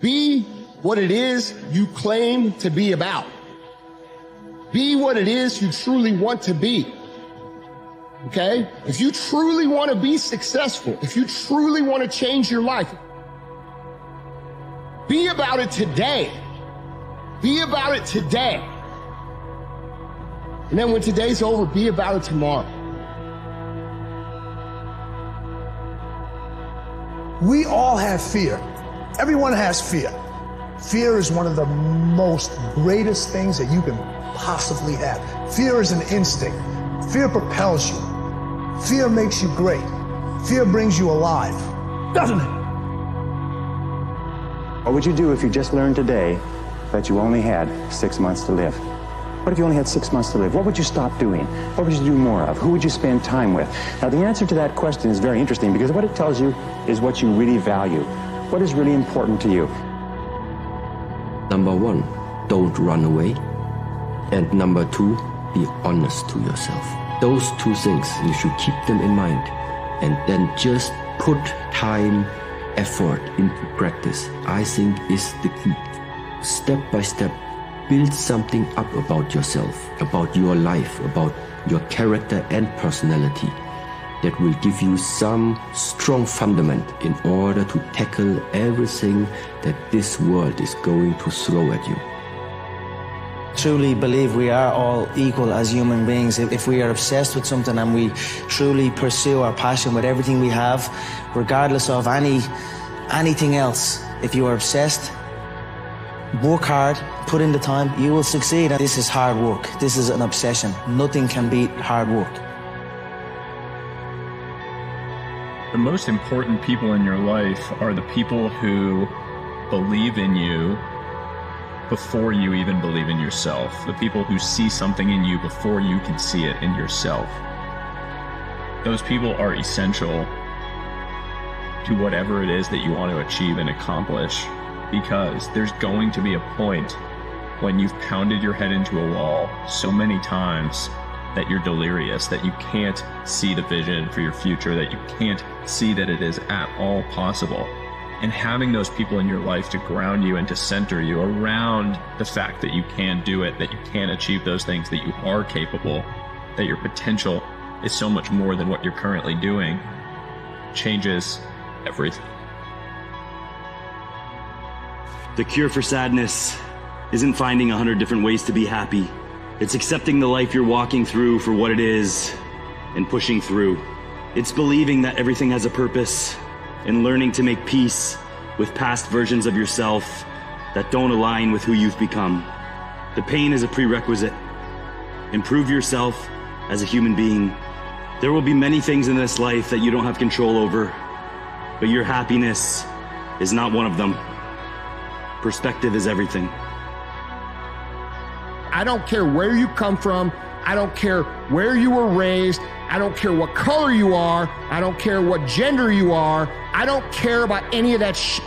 Be what it is you claim to be about. Be what it is you truly want to be. Okay? If you truly want to be successful, if you truly want to change your life, be about it today. Be about it today. And then when today's over, be about it tomorrow. We all have fear. Everyone has fear. Fear is one of the most greatest things that you can possibly have. Fear is an instinct. Fear propels you. Fear makes you great. Fear brings you alive, doesn't it? What would you do if you just learned today that you only had 6 months to live? What if you only had 6 months to live? What would you stop doing? What would you do more of? Who would you spend time with? Now, the answer to that question is very interesting because what it tells you is what you really value. What is really important to you? Number one, don't run away. And number two, be honest to yourself. Those two things, you should keep them in mind. And then just put time, effort into practice. I think is the key. Step by step, build something up about yourself, about your life, about your character and personality that will give you some strong fundament in order to tackle everything that this world is going to throw at you. Truly believe we are all equal as human beings. If we are obsessed with something and we truly pursue our passion with everything we have, regardless of anything else, if you are obsessed, work hard, put in the time, you will succeed. This is hard work. This is an obsession. Nothing can beat hard work. The most important people in your life are the people who believe in you before you even believe in yourself. The people who see something in you before you can see it in yourself. Those people are essential to whatever it is that you want to achieve and accomplish, because there's going to be a point when you've pounded your head into a wall so many times that you're delirious, that you can't see the vision for your future, that you can't see that it is at all possible. And having those people in your life to ground you and to center you around the fact that you can do it, that you can achieve those things, that you are capable, that your potential is so much more than what you're currently doing, changes everything. The cure for sadness isn't finding 100 different ways to be happy. It's accepting the life you're walking through for what it is and pushing through. It's believing that everything has a purpose and learning to make peace with past versions of yourself that don't align with who you've become. The pain is a prerequisite. Improve yourself as a human being. There will be many things in this life that you don't have control over, but your happiness is not one of them. Perspective is everything. I don't care where you come from. I don't care where you were raised. I don't care what color you are. I don't care what gender you are. I don't care about any of that shit.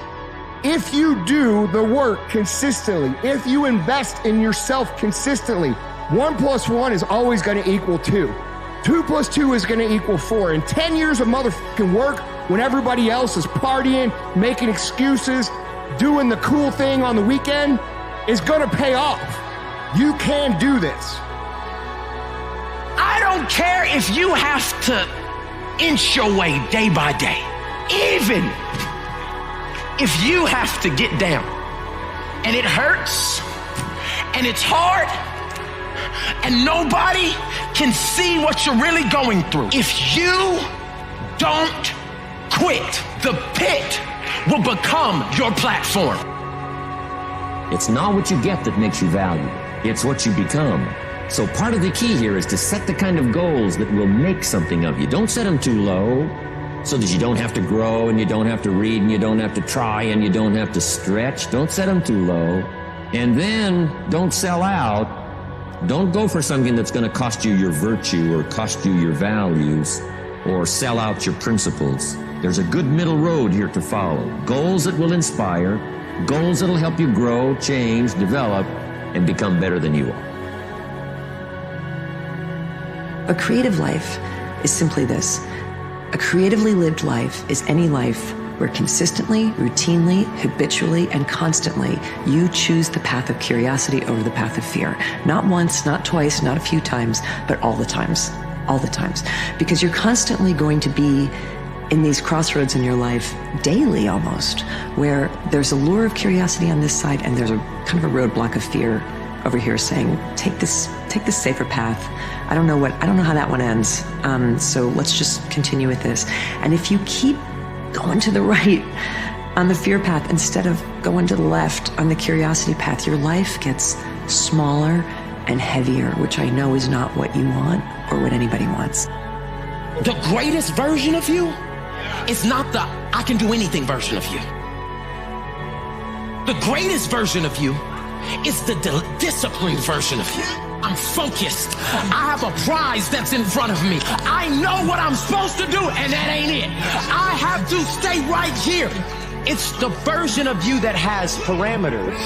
If you do the work consistently, if you invest in yourself consistently, 1 + 1 is always going to equal 2. 2 + 2 is going to equal 4. And 10 years of motherfucking work when everybody else is partying, making excuses, doing the cool thing on the weekend is going to pay off. You can do this. I don't care if you have to inch your way day by day. Even if you have to get down and it hurts and it's hard and nobody can see what you're really going through. If you don't quit, the pit will become your platform. It's not what you get that makes you valuable. It's what you become. So part of the key here is to set the kind of goals that will make something of you. Don't set them too low so that you don't have to grow and you don't have to read and you don't have to try and you don't have to stretch. Don't set them too low. And then don't sell out. Don't go for something that's going to cost you your virtue or cost you your values or sell out your principles. There's a good middle road here to follow. Goals that will inspire, goals that will help you grow, change, develop, and become better than you are. A creative life is simply this. A creatively lived life is any life where consistently, routinely, habitually, and constantly you choose the path of curiosity over the path of fear. Not once, not twice, not a few times, but all the times. All the times. Because you're constantly going to be in these crossroads in your life, daily almost, where there's a lure of curiosity on this side and there's a kind of a roadblock of fear over here saying, take this safer path. I don't know how that one ends. So let's just continue with this. And if you keep going to the right on the fear path instead of going to the left on the curiosity path, your life gets smaller and heavier, which I know is not what you want or what anybody wants. The greatest version of you is not the I can do anything version of you. The greatest version of you is the disciplined version of you. I'm focused. I have a prize that's in front of me. I know what I'm supposed to do, and that ain't it. I have to stay right here. It's the version of you that has parameters.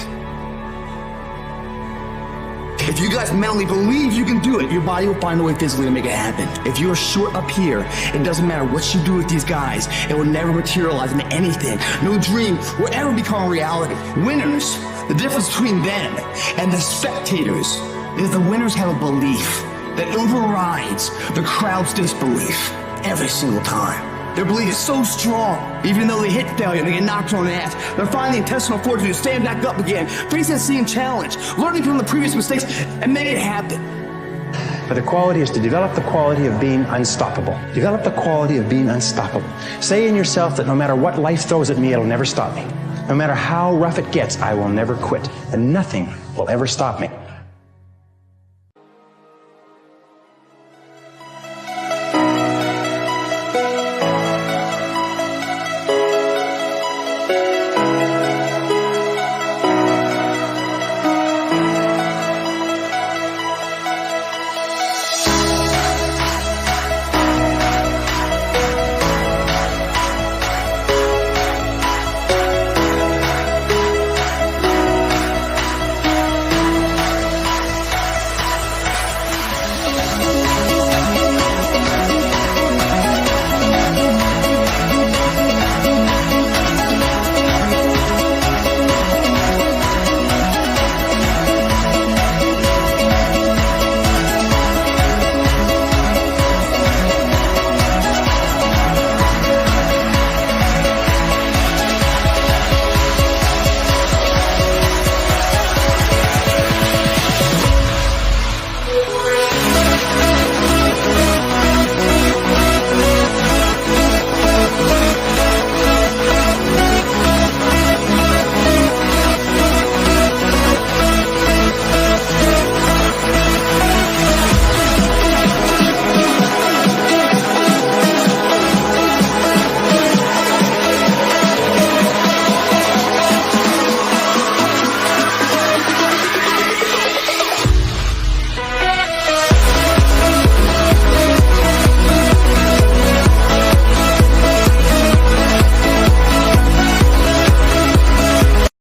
If you guys mentally believe you can do it, your body will find a way physically to make it happen. If you're short up here, it doesn't matter what you do with these guys, it will never materialize into anything. No dream will ever become a reality. Winners, the difference between them and the spectators is the winners have a belief that overrides the crowd's disbelief every single time. Their belief is so strong, even though they hit failure and they get knocked on the ass, they're finding the intestinal fortitude to stand back up again, face that same challenge, learning from the previous mistakes, and make it happen. But the quality is to develop the quality of being unstoppable. Develop the quality of being unstoppable. Say in yourself that no matter what life throws at me, it'll never stop me. No matter how rough it gets, I will never quit, and nothing will ever stop me.